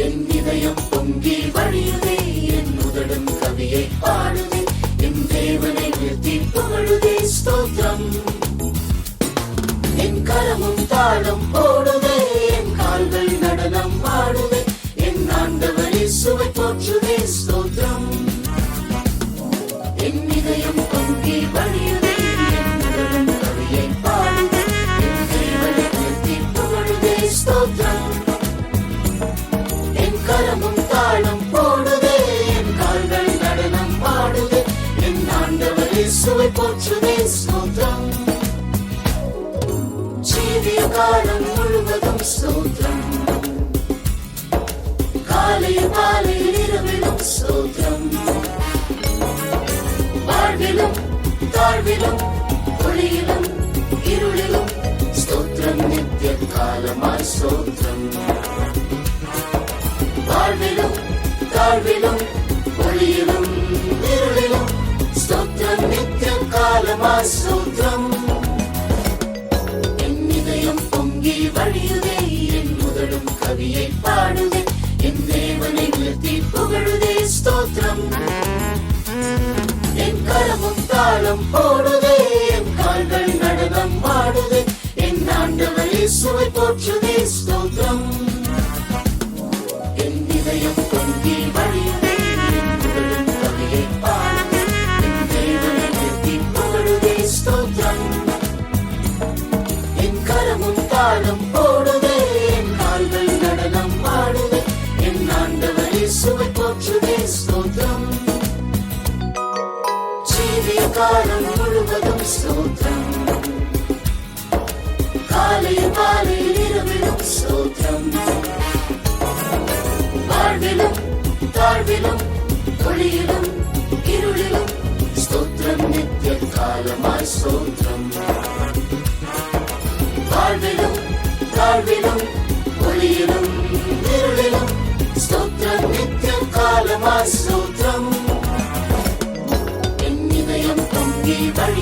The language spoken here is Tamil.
என் இதயம் பொங்கி வழியுதே, என் உதடும் கவியை பாடுதே, என் தேவனை உயர்த்தி புகழுதே ஸ்தோத்திரம். என் கரமும் தாளம் போடுதே, என் கால்கள் நடனம் ஆடுதே, என் ஆண்டவர் இயேசுவை போற்றுதே ஸ்தோத்திரம். என் இதயம் பொங்கி வழியுதே, என் உதடும் கவியை பாடுதே, என் தேவனை உயர்த்தி புகழுதே ஸ்தோத்திரம். கரமும் தாளம் போடுதே, என் கால்கள் நடனம் பாடுதே, என் ஆண்டவர் இயேசுவை போற்றுதே ஸ்தோத்திரம். ஜீவிய காலம் முழுவதும் ஸ்தோத்திரம், காலையில் மாலையில் இரவிலும் ஸ்தோத்திரம். வாழ்விலும் தாழ்விலும் ஒளியிலும் இருளிலும் ஸ்தோத்திரம், நித்திய காலமாய் ஸ்தோத்திரம். வாழ்விலும் தாழ்விலும் ஒளியிலும் இருளிலும் ஸ்தோத்திரம், நித்தியம் காலமாய் ஸ்தோத்திரம். என் இதயம் பொங்கி வழியுதே, என் உதடும் கவியை பாடுதே, என் தேவனை உயர்த்தி புகழுதே ஸ்தோத்திரம். என் கரமும் தாளம் போடுதே, என் கால்கள் நடனம் ஆடுதே, என் ஆண்டவர் இயேசுவை போற்றுதே ஸ்தோத்திரம். இதயம் பொங்கி வழியுதே, என் உதடும் கவியை பாடுதே, என் தேவனை உயர்த்தி புகழுதே ஸ்தோத்திரம். என் கரமும் தாளம் போடுதே, என் கால்கள் நடனம் ஆடுதே, என் ஆண்டவர் இயேசுவை போற்றுதே ஸ்தோத்திரம். ஜீவிய காலம் முழுவதும் ஸ்தோத்திரம், காலையில் மாலையில் இரவிலும் ஸ்தோத்திரம். வாழ்விலும் தாழ்விலும் ஒளியிலும் இருளிலும் ஸ்தோத்திரம், நித்திய காலமாய் ஸ்தோத்திரம். வாழ்விலும் தாழ்விலும் ஒளியிலும் இருளிலும் ஸ்தோத்திரம், நித்திய காலமாய் ஸ்தோத்திரம். என் இதயம் பொங்கி வழி